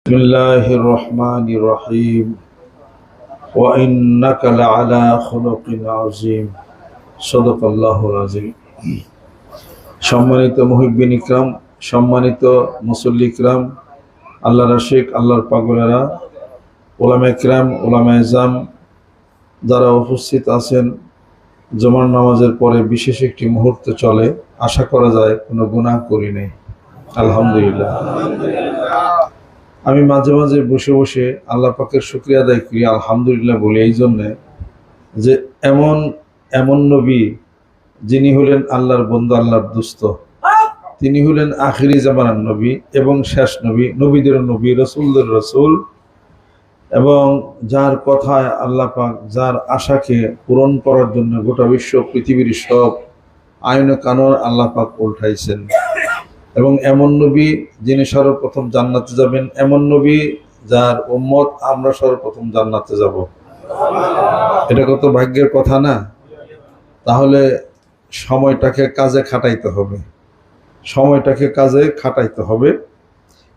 بسم الله الرحمن الرحيم وإنك لعلى خلق عظيم صدق الله العظيم সম্মানিত মুহিব্বিন ইকরাম, সম্মানিত মুসল্লি ইকরাম, আল্লাহর আশিক, আল্লাহর পাগলেরা, উলামায়ে কিরাম, উলামায়ে ইজাম যারা উপস্থিত আছেন, জুমার নামাজের পরে বিশেষ একটি মুহূর্ত চলে, আশা করা যায় কোনো গুনাহ করি নাই, আলহামদুলিল্লাহ। আমি মাঝে মাঝে বসে বসে আল্লাহ পাকের শুকরিয়া আদায় করি, আলহামদুলিল্লাহ বলি এই জন্যে যে এমন নবী যিনি হলেন আল্লাহর বন্ধু, আল্লাহর দোস্ত, তিনি হলেন আখিরি জামানার নবী এবং শেষ নবী, নবীদের নবী, রসুলদের রসুল, এবং যার কথায় আল্লাহ পাক যার আশাকে পূরণ করার জন্য গোটা বিশ্ব পৃথিবীর সব আইন কানুন আল্লাহ পাক উল্টাইছেন। এবং এমন নবী যিনি সর্বপ্রথম জান্নাতে যাবেন, এমন নবী যার উম্মত আমরা সর্বপ্রথম জান্নাতে যাব। এটা কত ভাগ্যের কথা না? তাহলে সময়টাকে কাজে খাটাইতে হবে, সময়টাকে কাজে খাটাইতে হবে।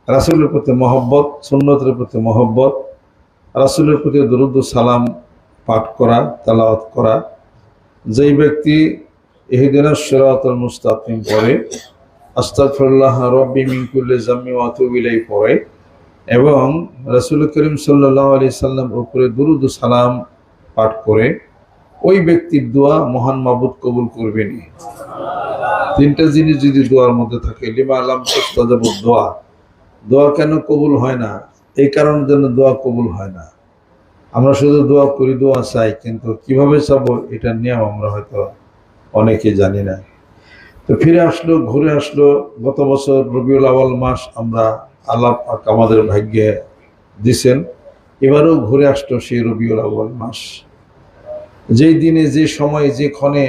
রাসূলের প্রতি মহব্বত, সুন্নতের প্রতি মহব্বত, রাসূলের প্রতি দরুদ ও সালাম পাঠ করা, তেলাওয়াত করা। যেই ব্যক্তি ইহদিনাস সিরাতাল মুস্তাকিম পড়ে, আস্তাগফিরুল্লাহ রাব্বি মিন কুল্লি যামবি ওয়া আতুবু ইলাইহি পড়ে, এবং রাসূল করিম সাল্লাল্লাহু আলাইহি সাল্লাম উপরে দরুদ ও সালাম পাঠ করে, ওই ব্যক্তির দোয়া মহান মাবুদ কবুল করবেনি। তিনটা জিনিস যদি দোয়ার মধ্যে থাকে, লিমা আলাম তুস্তাজাবুদ দোয়া, দোয়া কেন কবুল হয় না? এই কারণের জন্য দোয়া কবুল হয় না। আমরা শুধু দোয়া করি, দোয়া চাই, কিন্তু কিভাবে চাবো এটার নিয়ম আমরা হয়তো অনেকে জানি না। তো ফিরে আসলো, ঘুরে আসলো গত বছর রবিউল আউয়াল মাস, আমরা আল্লাহ পাক আমাদের ভাগ্যে দিছেন, এবারেও ঘুরে আসলো সেই রবিউল আউয়াল মাস। যেই দিনে, যে সময়ে, যে ক্ষণে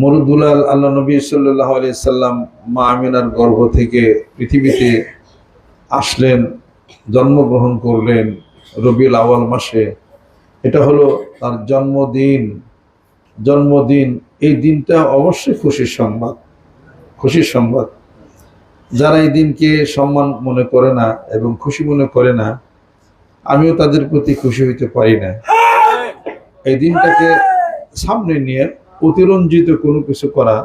মরুদুলাল আল্লাহ নবী সাল্লাল্লাহু আলাইহি সাল্লাম মা আমিনার গর্ভ থেকে পৃথিবীতে আসলেন, জন্মগ্রহণ করলেন রবিউল আউয়াল মাসে, এটা হলো তার জন্মদিন। এই দিনটা অবশ্যই খুশির সংবাদ। যারা এই দিনকে সম্মান মনে করে না এবং খুশি মনে করে না, আমিও তাদের প্রতি খুশি হইতে পারি না। এই দিনটাকে সামনে নিয়ে অতিরঞ্জিত কোনো কিছু করা,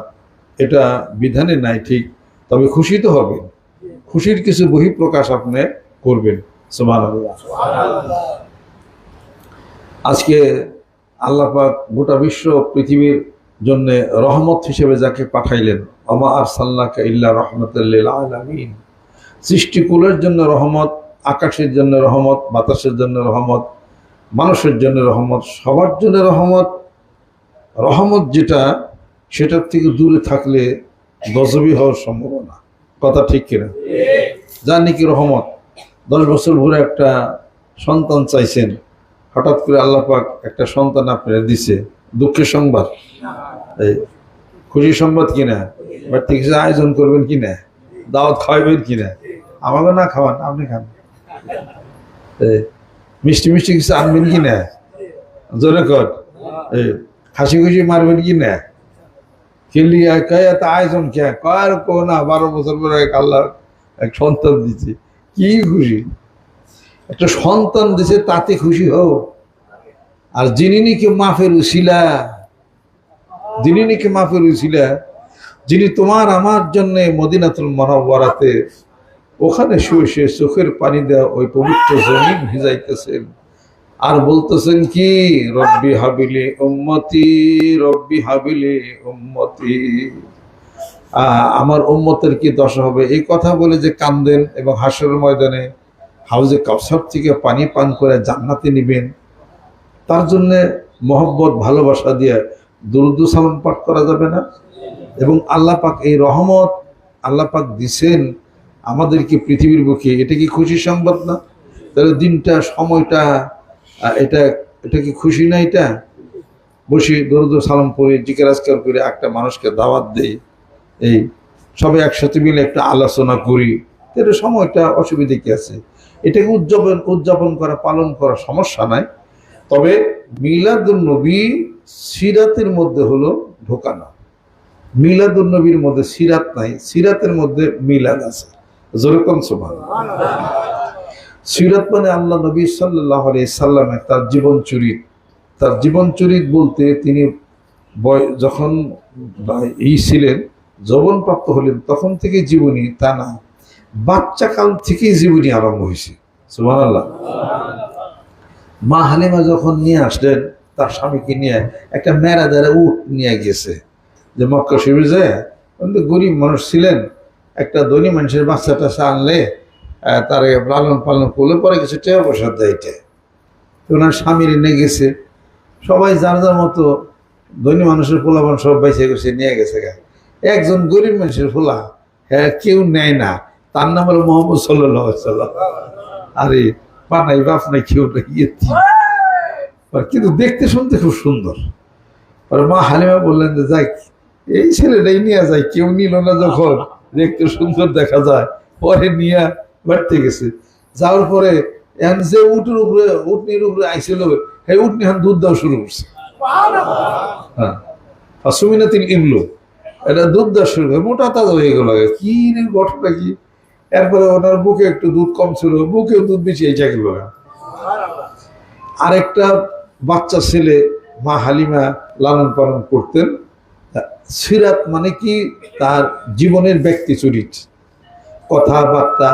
এটা বিধানে নাই ঠিক, তবে খুশি তো হবে, খুশির কিছু বহিঃপ্রকাশ আপনি করবেন। সুবহানাল্লাহ। আজকে আল্লাহ পাক গোটা বিশ্ব পৃথিবীর জন্য রহমত হিসেবে যাকে পাঠাইলেন, ওমা আরসালনাকা ইল্লা রাহমাতাল লিল আলামিন, সৃষ্টিকুলের জন্য রহমত, আকাশের জন্য রহমত, বাতাসের জন্য রহমত, মানুষের জন্য রহমত, সবার জন্য রহমত। রহমত যেটা, সেটার থেকে দূরে থাকলে গজবি হওয়ার সম্ভাবনা। কথা ঠিক কিনা? যা নাকি রহমত, 10 বছর ধরে একটা সন্তান চাইছেন, হঠাৎ করে আল্লাহ পাক একটা সন্তান আপনার দিছে, দুঃখের সংবাদ? এই খুশির সংবাদ কিনা? বাড়িতে কিছু আয়োজন করবেন কিনা, দাওয়াত খাওয়াবেন কিনা? আমাকে না খাওয়ান, আপনি খান। মিষ্টি কিছু আনবেন কিনা? জোরে কর। হাসি খুশি মারবেন কিনা? কিনলি এত আয়োজন কে কর কো না, 12 বছর পরে আল্লাহ এক সন্তান দিচ্ছে, কি খুশি! একটা সন্তান দিছে, তাতে খুশি হও। আর যিনি নাকি মাফের উসিলা, যিনি তোমার আমার জন্য মদিনাতুল মুনাওয়ারাতে ওখানে শুয়ে চোখের পানি দেওয়া ওই পবিত্র জমিন ভিজাইতেছেন, আর বলতেছেন কি, রব্বি হাবিলি উম্মতি, আমার উম্মতের কি দশা হবে? এই কথা বলে যে কান্দেন এবং হাসরের ময়দানে হাউজে কাউসার থেকে পানি পান করে জান্নাতে নিবেন, তার জন্যে মহব্বত, ভালোবাসা দিয়ে দুরূদ ও সালাম পাঠ করা যাবে না? এবং আল্লাহ পাক এই রহমত আল্লাহ পাক দিছেন আমাদেরকে পৃথিবীর বুকে, এটা কি খুশির সংবাদ না? তাহলে দিনটা, সময়টা, এটা কি খুশি না? এটা বসে দরুদ ও সালাম পড়ে, জিকির আজকার করে একটা মানুষকে দাওয়াত দেই, এই সবাই একসাথে মিলে একটা আলোচনা করি, এটা সময়টা অসুবিধা কি আছে? এটাকে উদযাপন করা, পালন করা সমস্যা নাই। তবে মিলাদুন নবী সিরাতের মধ্যে হলো ঢোকানো। মিলাদুন নবীর মধ্যে সিরাত নাই, সিরাতের মধ্যে মিলাদ আছে। জোরে কোন সুবহানাল্লাহ। সিরাত মানে আল্লাহ নবী সাল্লাল্লাহু আলাইহি সাল্লামের তার জীবন চরিত বলতে তিনি যখন ছিলেন, যৌবনপ্রাপ্ত হলেন, তখন থেকে জীবনী তা না, বাচ্চা কাল থেকেই জীবনী আরম্ভ হয়েছে। সুবহানাল্লাহ। মা হালিমা যখন নিয়ে আসলেন তার স্বামীকে নিয়ে, একটা মেরাদারে উট নিয়ে গেছে, যে মক্কা শরীফে যায়, গরিব মানুষ ছিলেন, একটা ধনী মানুষের বাচ্চাটা আনলে তার লালন পালন করলে পরে কিছু টাকা পয়সা দেয়। ওনার স্বামীর নিয়ে গেছে, সবাই যার যার মতো, ধনী মানুষের পোলাপান সব বেঁচে গেছে, নিয়ে গেছে। একজন গরিব মানুষের পোলা, হ্যাঁ, কেউ নেয় না, তার নাম হলো মোহাম্মদ সাল্লাল্লাহু আলাইহি সাল্লাম। আরে পানাই বাপ নাই, কেউ নেই, কিন্তু দেখতে শুনতে খুব সুন্দর। আর মা হালিমা বললেন যে যাই, এই ছেলেটাই নিয়ে যায়, কেউ নিল না যখন, দেখতে সুন্দর দেখা যায়, পরে নিয়ে বাড়তে গেছে। যাওয়ার পরে যে উটনির উপরে আইছিল, এই উটনি এখন দুধ দেওয়া শুরু করছে। হ্যাঁ, সুমিনাতিল ইমলু, এটা দুধ দেওয়া শুরু করে, মোটা তাজা হয়ে গেল। কি ঘটনা কি? এরপরে ওনার বুকে একটু দুধ কম ছিল, বুকেও দুধ বেশি এই গেল। আরেকটা বাচ্চা ছেলে মা হালিমা লালন পালন করতেন। সিরাত মানে কি? তার জীবনের ব্যক্তি চরিত্র, কথাবার্তা,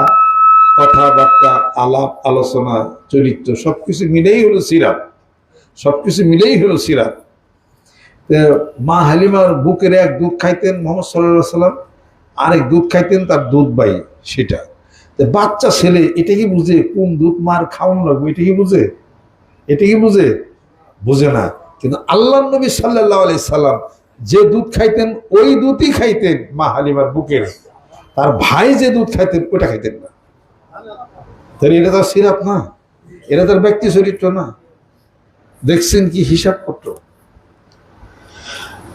আলাপ আলোচনা, চরিত্র, সবকিছু মিলেই হলো সিরাত। মা হালিমার বুকের এক দুধ খাইতেন মোহাম্মদ সাল্লাল্লাহু আলাইহি সাল্লাম, আরেক দুধ খাইতেন তার দুধ ভাই। সেটা বাচ্চা ছেলে এটা কি বুঝে কোন দুধ মার খাওয়ানো লাগবে? এটা কি বুঝে না। কিন্তু আল্লাহ নবী সাল্লাল্লাহু আলাইহি সাল্লাম যে দুধ খাইতেন ওই দুধই খাইতেন মা হালিমার বুকের। তার ভাই যে দুধ খাইতেন ওটা খাইতেন না। তাহলে এটা তার সিরাত না, এটা তার ব্যক্তি চরিত্র না। দেখছেন কি হিসাবপত্র?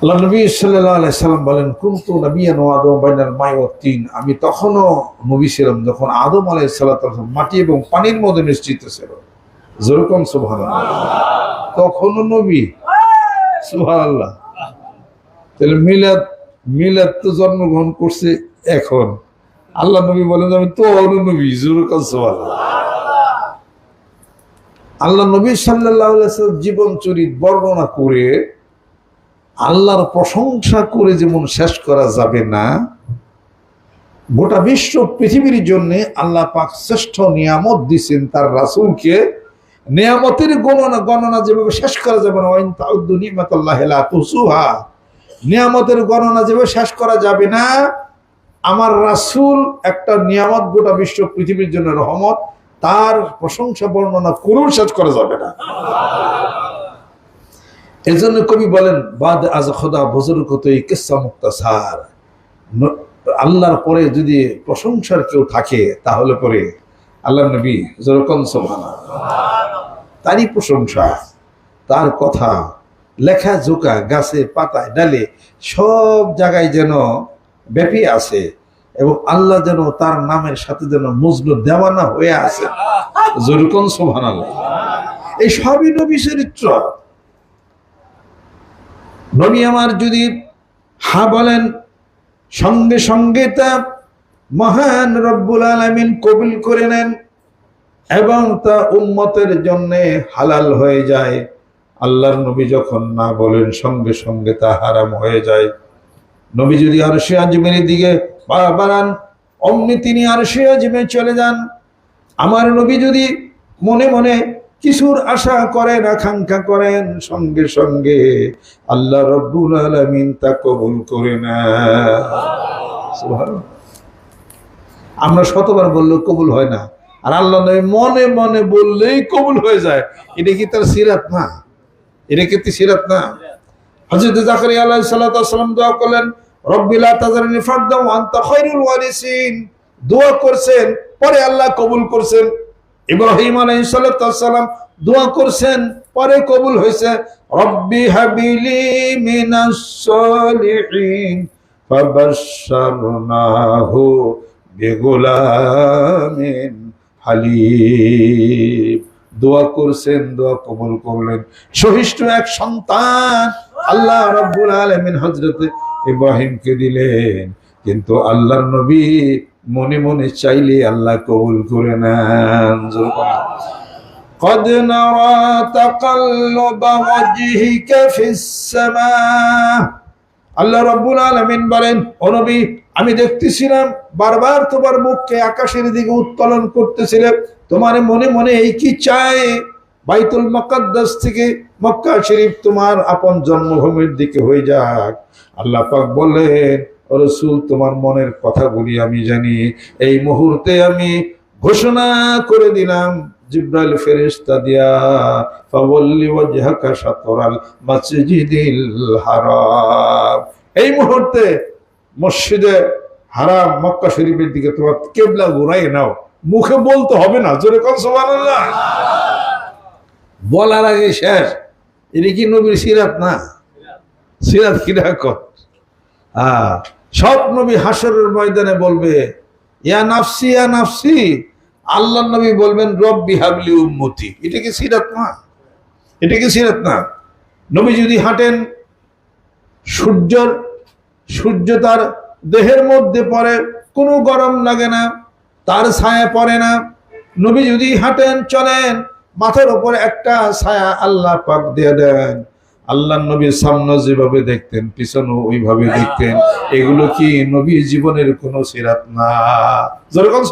আল্লাহ নবী সাল্লাল্লাহু আলাইহি সাল্লাম বলেন, কুনতু নাবিয়ান ওয়া আদম বাইনাল মাই ওয়াত তিন, আমি তখনও নবী ছিলাম যখন আদম আলাইহিস সালাম মাটি এবং পানির মধ্যে নিশ্চিত ছিল। যেরকম সুবহানাল্লাহ, তখনও নবী। সুবহানাল্লাহ। তাহলে মিলাদ তো জন্মগ্রহণ করছে এখন। আল্লাহ নবী বলেন আমি তো নবী। যেরকম সুবহানাল্লাহ। আল্লাহ নবী সাল্লাল্লাহু আলাইহি সাল্লাম জীবন চরিত বর্ণনা করে আল্লাহর প্রশংসা করে যেমন শেষ করা যাবে না, গোটা বিশ্ব পৃথিবীর জন্য আল্লাহ পাক শ্রেষ্ঠ নিয়ামত দিচ্ছেন তার রাসূলকে। নিয়ামতের গণনা যেভাবে শেষ করা যাবে না, ওয়াইন তাউদ্দু নিমাতাল্লাহি লা তুহসুহা, নিয়ামতের গণনা যেভাবে শেষ করা যাবে না, আমার রাসূল একটা নিয়ামত গোটা বিশ্ব পৃথিবীর জন্য রহমত, তার প্রশংসা বর্ণনা করেও শেষ করা যাবে না। এই জন্য কবি বলেন, বাদ আজ খোদা বুজুর্গত এই কিসসা মুক্তাসার, আল্লাহর পরে যদি প্রশংসার কেউ থাকে তাহলে পরে আল্লাহ নবী। যেরকম সুবহানাল্লাহ, তারই প্রশংসা, তার কথা, লেখা জোকা, গাছে পাতায় ডালে সব জায়গায় যেন ব্যাপী আছে, এবং আল্লাহ যেন তার নামের সাথে যেন মজনু দেওয়ানা হয়ে আছে। যেরকম সুবহানাল্লাহ। এই সবই নবী চরিত্র। নবী আমার যদি হা বলেন, সঙ্গে সঙ্গে তা মহান রব্বুল আলামিন কবুল করে নেন এবং তা উম্মতের জন্য হালাল হয়ে যায়। আল্লাহর নবী যখন না বলেন, সঙ্গে সঙ্গে তা হারাম হয়ে যায়। নবী যদি আরশে আজিমের দিকে পা বাড়ান, অমনি তিনি আরশে আজিমে চলে যান। আমার নবী যদি মনে মনে কিছুর আশা করেন, আকাঙ্ক্ষা করেন, সঙ্গে সঙ্গে আল্লাহ রব্বুল আলামিন তা কবুল করে নেন। সুবহানাল্লাহ। আমরা শতবার বললেও কবুল হয় না, আর আল্লাহ নবী মনে মনে বললেই কবুল হয়ে যায়। এটা কি তার সিরাত না? হযরত জাকারিয়া আলাইহিস সালাম দোয়া করলেন, রব্বি লা তাযারনি ফারদা ওয়া আনতা খায়রুল ওয়ারিসিন, দোয়া করছেন, পরে আল্লাহ কবুল করছেন। ইব্রাহিম আলাইহিস সালাম দোয়া করছেন, পরে কবুল হয়েছে, রব্বি হাবিলি মিনাস সালিহিন ফাবাশশারনাহু বিগুলামিন হালিম। দোয়া করছেন, দোয়া কবুল করলেন, সহিষ্ণু এক সন্তান আল্লাহ রাব্বুল আলামিন হযরত ইব্রাহিমকে দিলেন। কিন্তু আল্লাহর নবী মনে মনে চাইলে আল্লাহ কবুল করে নেন। قد نرى تقلب وجهك في السماء আল্লাহ রাব্বুল আলামিন বলেন, ও নবী, আমি দেখতেছিলাম বারবার তোমার মুখকে আকাশের দিকে উত্তোলন করতেছিলে। তোমার মনে মনে এই কি চাই, বাইতুল মুকাদ্দাস থেকে মক্কা শরীফ তোমার আপন জন্মভূমির দিকে হয়ে যাক। আল্লাহ পাক বললেন, ও রাসূল, তোমার মনের কথাগুলি আমি জানি। এই মুহূর্তে আমি ঘোষণা করে দিলাম জিব্রাইল ফেরেশতা দিয়া, ফাওয়াল্লি ওয়াজহাকা শাতরাল মাসজিদিল হারাম, এই মুহূর্তে মসজিদে হারাম মক্কা শরীফের দিকে তোমার কিবলা ঘুরাই নাও। মুখে বলতে হবে না, জোরে কোন সুবহানাল্লাহ। বলার আগে শেষ। এটা কি নবীর সিরাত না? সিরাত কিরা কর। সব নবী হাসরের ময়দানে বলবে, ইয়া নাফসি ইয়া নাফসি। আল্লাহ নবী বলবেন, রব্বি হাবলি উম্মতি। এটা কি সিরাত না? এটা কি সিরাত না? নবী যদি হাঁটেন, সূর্য তার দেহের মধ্যে পড়ে, কোনো গরম লাগে না, তার ছায়া পড়ে না। নবী যদি হাঁটেন, চলেন, মাথার উপর একটা ছায়া আল্লাহ পাক দিয়ে দেন। আল্লাহ নবীর সামনে যেভাবে দেখতেন, পিছনে ওইভাবে দেখতেন। এগুলো কি নবী জীবনের কোন সিরাত না? যেরকম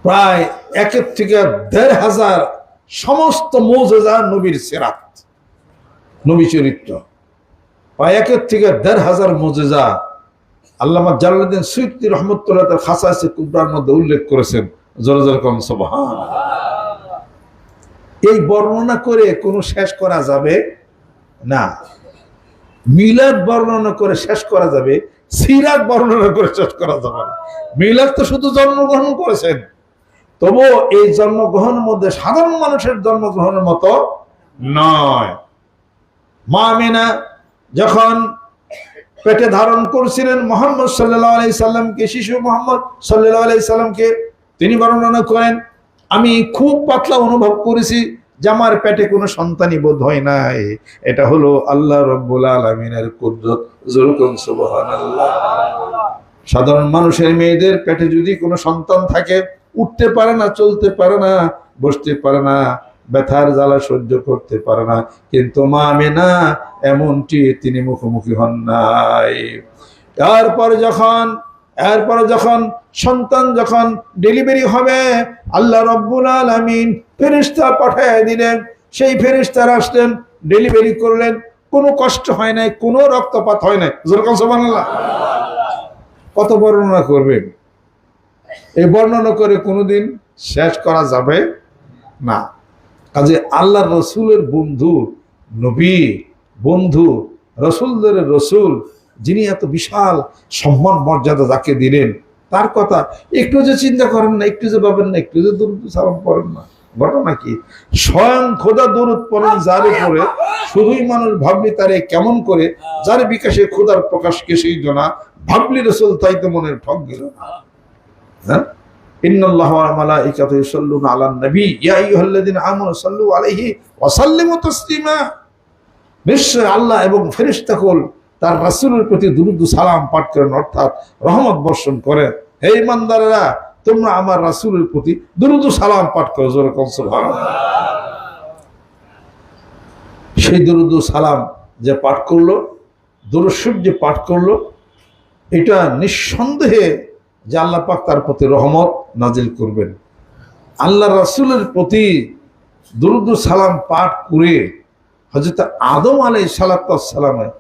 প্রায় 1 থেকে 1,500 সমস্ত মুজিজা নবীর সিরাত, নবী চরিত্র। প্রায় 1 থেকে 1,500 মুজিজা আল্লামা জালালউদ্দিন সুয়ুতী রাহমাতুল্লাহ তার খাসায়েসে কুবরার মধ্যে উল্লেখ করেছেন। জোরে জোরে কোন সুবহানাল্লাহ। এই বর্ণনা করে কোনো শেষ করা যাবে না। মিলাদ বর্ণনা করে শেষ করা যাবে, সিরাত বর্ণনা করে শেষ করা যাবে না। মিলাদ তো শুধু জন্মগ্রহণ করেছেন, তবুও এই জন্মগ্রহণের মধ্যে সাধারণ মানুষের জন্মগ্রহণের মতো নয়। মা আমিনা যখন পেটে ধারণ করছিলেন মুহাম্মদ সাল্লাল্লাহু আলাইহি সাল্লামকে, শিশু মুহাম্মদ সাল্লাল্লাহু আলাইহি সাল্লামকে, তিনি বর্ণনা করেন, আমি খুব পাতলা অনুভব করেছি যে আমার পেটে কোনো সন্তানই বোধ হয় নাই। এটা হলো আল্লাহ রাব্বুল আলামিনের কুদরত। যুরকুন সুবহানাল্লাহ। সাধারণ মানুষের মেয়েদের পেটে যদি কোনো সন্তান থাকে, উঠতে পারে না, চলতে পারে না, বসতে পারে না, ব্যথার জ্বালা সহ্য করতে পারে না, কিন্তু মা আমিনা এমনটি তিনি মুখোমুখি হন নাই। এরপর যখন সন্তান যখন ডেলিভারি হবে, আল্লাহ রাব্বুল আলামিন ফেরেশতা পাঠিয়ে দিলেন। সেই ফেরেশতারা আসলেন, ডেলিভারি করলেন, কোনো কষ্ট হয় নাই, কোনো রক্তপাত হয় নাই। যেরকম সুবহানাল্লাহ। কত বর্ণনা করবেন? এই বর্ণনা করে কোনোদিন শেষ করা যাবে না। কাজে আল্লাহ রসুলের বন্ধু, নবী বন্ধু, রসুলদের রসুল, যিনি এত বিশাল সম্মান মর্যাদা যাকে দিলেন, তার কথা একটু যে চিন্তা করেন না, একটু যে ভাবেন না, একটু যে দরুদ সালাম পড়েন না। ঘটনা কি? স্বয়ং খোদা দরুদ পড়েন যার উপরে, শুধুই মানুষ ভাবলি তারে কেমন করে, যার বিকাশে খোদার প্রকাশকে সেই জনা ভাবলি রসুল, তাই তো মনের ঠক গেল না। হ্যাঁ, ইন্নাল্লাহা ওয়া মালাইকাতুহু ইউসাল্লুনা আলান নবী ইয়া আইয়ুহাল্লাযীনা আমানু সাল্লু আলাইহি ওয়া সাল্লিমু তাসলিমা। নিশ্চয় আল্লাহ এবং ফেরেশতাকুল তার রাসূলের প্রতি দুরূদ ও সালাম পাঠ করেন, অর্থাৎ রহমত বর্ষণ করেন। হে ইমানদাররা, তোমরা আমার রাসূলের প্রতি দুরূদ ও সালাম পাঠ করো। জোরে কোন সুবহানাল্লাহ। সেই দুরূদ ও সালাম যে পাঠ করলো, দুরূদ শরীফ যে পাঠ করলো, এটা নিঃসন্দেহে যে আল্লাহ পাক তার প্রতি রহমত নাজিল করবেন। আল্লাহ রাসূলের প্রতি দুরূদ ও সালাম পাঠ করে হযরত আদম আলাইহিস সালামের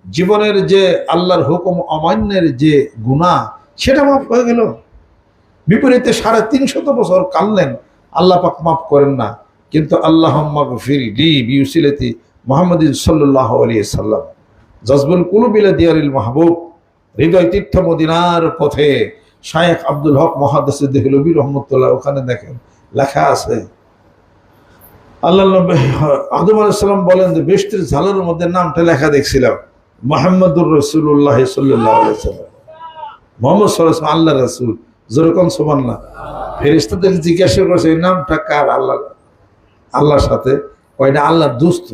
জীবনের যে আল্লাহর হুকুম অমান্যের যে গুনাহ, সেটা মাফ হয়ে গেল। বিপরীতে 350 বছর কাঁদলেন, আল্লাহ পাক মাফ করেন না। কিন্তু আল্লাহুম্মা গফিরলি বিউসিলাতি মুহাম্মাদিন সাল্লাল্লাহু আলাইহি সাল্লাম, জজবুল কুলুব ইলা দিয়ারিল মাহবুব, হৃদয় তীর্থ মদিনার পথে শায়েখ আব্দুল হক মুহাদ্দিস দেহলভী রহমাতুল্লাহ, ওখানে দেখেন লেখা আছে, আল্লাহ আদম আলাইহিস সালাম বলেন যে বেহেশতের ঝালের মধ্যে নামটা লেখা দেখছিলাম, মুহাম্মাদুর রাসূলুল্লাহ সাল্লাল্লাহু আলাইহি সাল্লাম। মুহাম্মদ সাল্লাল্লাহু আলাইহি সাল্লাম আল্লাহর রাসূল। যেরকম সুবহানাল্লাহ। ফেরেশতাদের জিজ্ঞাসা করছে এই নামটা কার? আল্লাহর সাথে কয়টা আল্লাহর দোস্ত।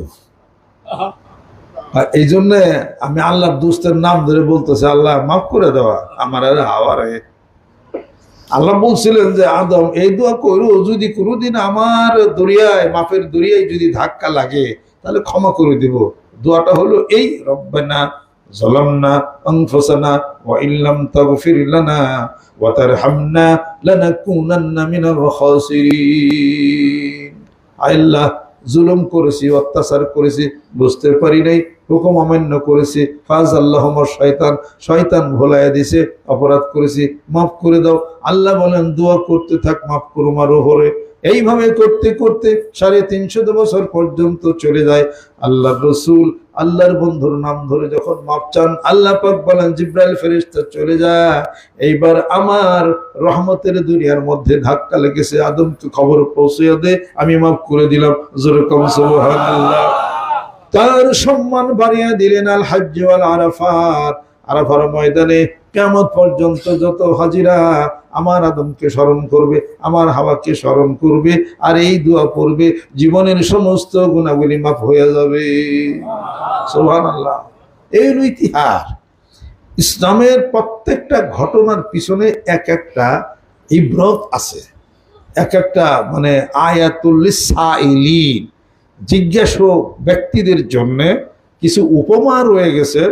আর এই জন্যে আমি আল্লাহর দোস্তের নাম ধরে বলতেছি, আল্লাহ মাফ করে দেওয়া আমার আর হাওয়ারে। আল্লাহ বলছিলেন যে আদম এই দোয়া করো, যদি কোনোদিন আমার দরিয়ায় মাফের দরিয়ায় যদি ধাক্কা লাগে তাহলে ক্ষমা করে দিব। দোয়াটা হলো এই, রব্বানা যালামনা আনফুসানা ওয়া ইল্লাম তাগফির লানা ওয়া তারহামনা লানাকুনান্না মিনাল খাসিরিন। আল্লাহ, জুলুম করেছি, অত্যাচার করেছি, বুঝতে পারি নাই, হুকুম অমান্য করেছি, ফাজ আল্লাহ শয়তান, শয়তান ভোলাইয়া দিছে, অপরাধ করেছি, মাফ করে দাও। আল্লাহ বলেন দোয়া করতে থাক, মাফ করো আমার ওপরে। এইভাবে করতে করতে 350 বছর পর্যন্ত চলে যায়। আল্লাহর রসুল আল্লাহর বন্ধুর নাম ধরে যখন মাপ চান, আল্লাহ পাক বলেন জিব্রাইল ফেরেশতা চলে যায়, এইবার আমার রহমতের দুনিয়ার মধ্যে ধাক্কা লেগেছে, আদমকে খবর পৌঁছে দে, আমি মাফ করে দিলাম। জোরে কম সুবহানাল্লাহ। তার সম্মান বাড়িয়ে দিলেন আল হজ্জ ওয়াল আরাফাত। আরাফার ময়দানে কিয়ামত পর্যন্ত যত হাজিরা আমার আদমকে স্মরণ করবে, আমার হাওয়াকে স্মরণ করবে, আর এই দোয়া পড়বে, জীবনের সমস্ত গুনাহগুলি মাফ হয়ে যাবে। সুবহানাল্লাহ। এই হলো ইতিহাস। ইসলামের প্রত্যেকটা ঘটনার পিছনে এক একটা ইবরত আছে, এক একটা মানে আয়াতুল লিসাইলিন, জিজ্ঞাসু ব্যক্তিদের জন্য কিছু উপমা রয়ে গেছে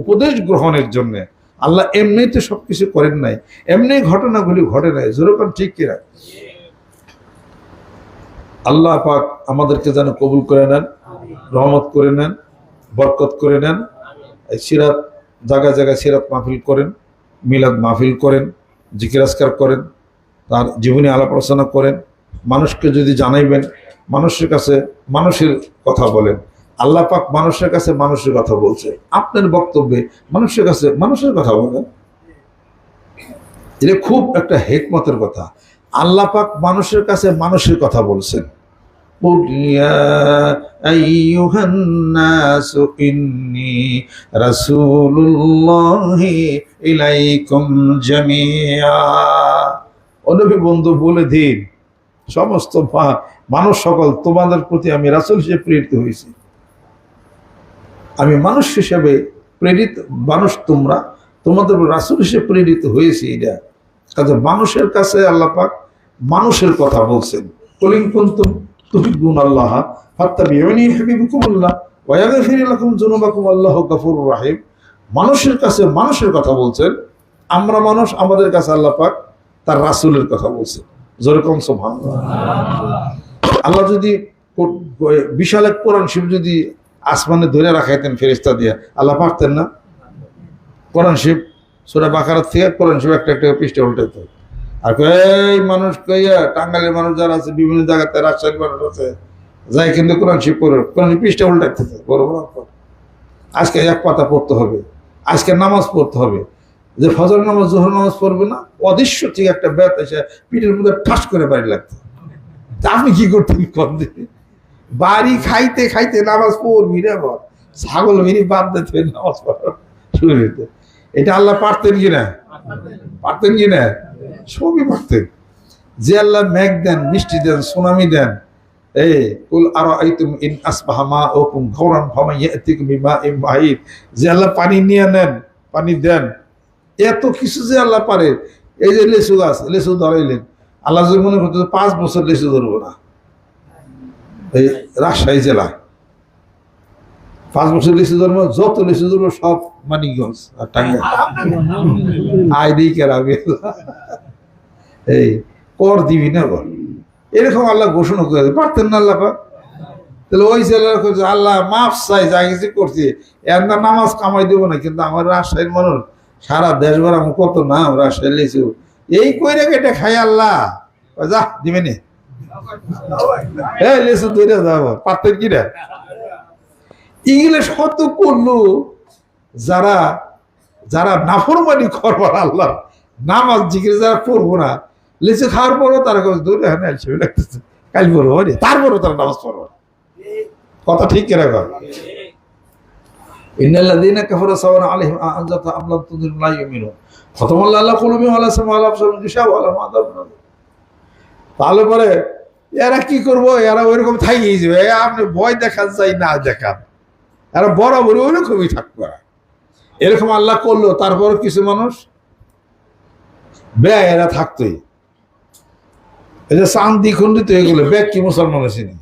উপদেশ গ্রহণের জন্য। আল্লাহ এমনিতে সবকিছু করেন নাই, এমনি ঘটনাগুলি ঘটে নাই। যেরকম ঠিক কিনা? আল্লাহ পাক আমাদেরকে যেন কবুল করে নেন, রহমত করে নেন, বরকত করে নেন। এই সিরাত জায়গায় জায়গায় সিরাত মাহফিল করেন, মিলাদ মাহফিল করেন, জিকির আজকার করেন, তার জীবনী আলাপ আলোচনা করেন। মানুষকে যদি জানাইবেন, মানুষের কাছে মানুষের কথা বলেন। আল্লাহ পাক মানুষের কাছে মানুষের কথা বলছে, আপনার বক্তব্যে মানুষের কাছে মানুষের কথা বলেন। এটা খুব একটা হিকমতের কথা। আল্লাহ পাক মানুষের কাছে মানুষের কথা বলছেন। قُلْ يَا أَيُّهَا النَّاسُ إِنِّي رَسُولُ اللَّهِ إِلَيْكُمْ جَمِيعًا। ও নবী বন্ধু বলে দিন, সমস্ত মানুষ সকল তোমাদের প্রতি আমি রাসূল হিসেবে প্রেরিত হয়েছি। আমি মানুষ হিসেবে প্রেরিত, মানুষ তোমরা, তোমাদের রাসূল হিসেবে প্রেরিত হয়েছি। এটা কাজে মানুষের কাছে আল্লাহ পাক মানুষের কথা বলছেন। কুল ইন কুনতুম তুহিব্বুনাল্লাহ ফাত্তাবিউনি ইউহিব্বুকুমুল্লাহ ওয়া ইয়াগফির লাকুম যুনুবাকুম আল্লাহু গফুরুর রহিম। মানুষের কাছে মানুষের কথা বলছেন, আমরা মানুষ, আমাদের কাছে আল্লাহ পাক তার রাসূলের কথা বলছেন। যেরকম সুবহানাল্লাহ। আল্লাহ যদি বিশাল এক কোরআন শরীফ যদি আসমানে ধরে রাখাইতেন ফেরেশতা দিয়ে, আল্লাহ পারতেন না? কোরআন শরীফ সূরা বাকারা থেকে কোরআন শরীফ একটা একটা পৃষ্ঠা উল্টাইতে। আর এই মানুষ কইয়া টাঙ্গাইলের মানুষ যারা আছে, বিভিন্ন জায়গাতে রাজশাহীর মানুষ আছে, যাই কিন্তু কোরআন শরীফ পড়ে কোরআন পৃষ্ঠা উল্টাইতেছে। বড় বড় আজকে এক পাতা পড়তে হবে, আজকে নামাজ পড়তে হবে, যে ফজর নামাজ জোহর নামাজ পড়বে না, অদৃশ্য ঠিক একটা ব্যাত এসে পিঠের মধ্যে ঠাস করে বাড়ি লাগতো। তা আপনি কি করতেন? কম দিন বাড়ি খাইতে খাইতে নামাজ পড়বি রে, বল ছাগল মিনি বাদ দিতে নামাজ পড়া শুরু হইতে। এটা আল্লাহ পারতেন কিনা? পারতেন কিনা? সবই পারতেন। যে আল্লাহ মেঘ দেন, মিষ্টি দেন, সুনামি দেন, এই কুল আরাআইতুম ইন আসবাহা মাউকুম গাওরান ফামান ইয়াতিকুম বিমাইন মাহিন, যে আল্লাহ পানি নিয়ে নেন, পানি দেন, এত কিছু যে আল্লাহ পারে। এই যে লেচু গাছ, লেচু ধরাইলেন, আল্লাহ যদি মনে করতে 5 বছর লেচু ধরবো না, এই রাজশাহী জেলায় 5 বছর লিচু ধরবো, যত লিচু ধরবো সব মানিকগঞ্জ আর টাঙ্গাইল আয় দিই কেরাবে, এই কর দিবি না বল, এরকম আল্লাহ ঘোষণা করে পারতেন না আল্লাহ পাক? তাহলে ওই জেলার আল্লাহ মাফ চাই, যা কিছু করছি এর না নামাজ কামাই দেবো না, কিন্তু আমার রাজশাহীর মানুষ সারা দেশ ভর আমি কত নাম রাজশাহী লিচু, এই কইরা কেটে খাই আল্লাহ যা দিবে নে, লিচু ধরে যাবো। পারতেন কিনা? ইংলিশ কত করলো যারা যারা নাফরমানি করবার, আল্লাহ নামাজ জিকির যারা পড়বো না, লিচু খাওয়ার পরও তারা দৌড়ে লাগতেছে কাল পড়বো, তারপরও তারা নামাজ পড়বো। কথা ঠিক কিনা? ইন্নাল্লাযীনা কাফারু সাওয়াউন আলাইহিম আনজারতাহুম আম লাম তুনজিরহুম লা ইউমিনুন খাতামাল্লাহু আলা কুলুবিহিম ওয়া আলা সামঈহিম ওয়া আলা আবসারিহিম গিশাওয়া ওয়া লাহুম আযাবুন আযীম। তাহলে পরে এরা কি করবো? এরা ওইরকম থাইই যাবে, আপনি ভয় দেখান চাই না দেখান, এরা বরাবরই ওইরকমই থাকবে। এরকম আল্লাহ করলো, তারপর কিছু মানুষ ব্যয় এরা থাকতোই। এই যে চাঁদ দ্বিখণ্ডিত এগুলো ব্যাগ কি মুসলমান হয়েছেনি?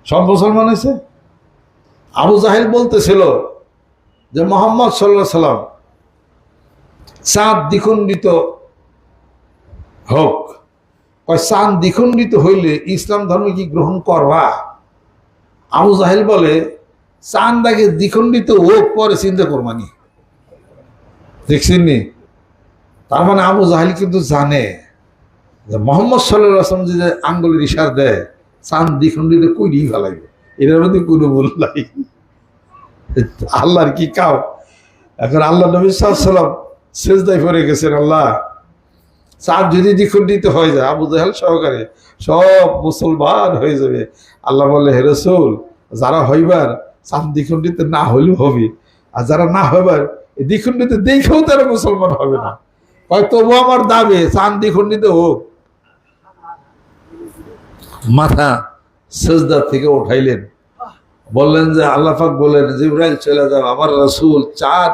সব মুসলমান হয়েছে। আবু জাহেল বলতেছিল যে মোহাম্মদ সাল্লাল্লাহু আলাইহি সাল্লাম চাঁদ দ্বিখণ্ডিত হোক। চাঁদ দ্বিখণ্ডিত হইলে ইসলাম ধর্ম কি গ্রহণ করবা? আবু জাহেল বলে চাঁদ আগে দ্বিখণ্ডিত হোক, পরে চিন্তা করবানি। দেখছেন নি? তার মানে আবু জাহেল কিন্তু জানে যে মোহাম্মদ সাল্লাল্লাহু আলাইহি ওয়াসাল্লাম যদি আঙ্গুলের ইশারা দেয় চাঁদ দ্বিখণ্ডিত কইরেই ফেলাইবে, এটার মধ্যে কোনো ভুল নাই। আল্লাহর কি কাও। এখন আল্লাহ নবী সাল্লাল্লাহু আলাইহি ওয়াসাল্লাম সেজদায় পড়ে গেছেন, আল্লাহ চাঁদ যদি দ্বিখণ্ডিত হয়ে যায়, আবু জাহেল সহকারে সব মুসলমান হয়ে যাবে। আল্লাহ বলে, হে রাসূল, যারা হইবার চাঁদ দ্বিখণ্ডিত না হইলেও হবে, আর যারা না হইবার দ্বিখণ্ডিত দেখেও তারা মুসলমান হবে না। তবু আমার দাবি চাঁদ দ্বিখণ্ডিত হোক। মাথা সেজদা থেকে উঠাইলেন, বললেন যে আল্লাহ পাক বলেন, জিবরাইল চলে যাও, আমার রাসূল চাঁদ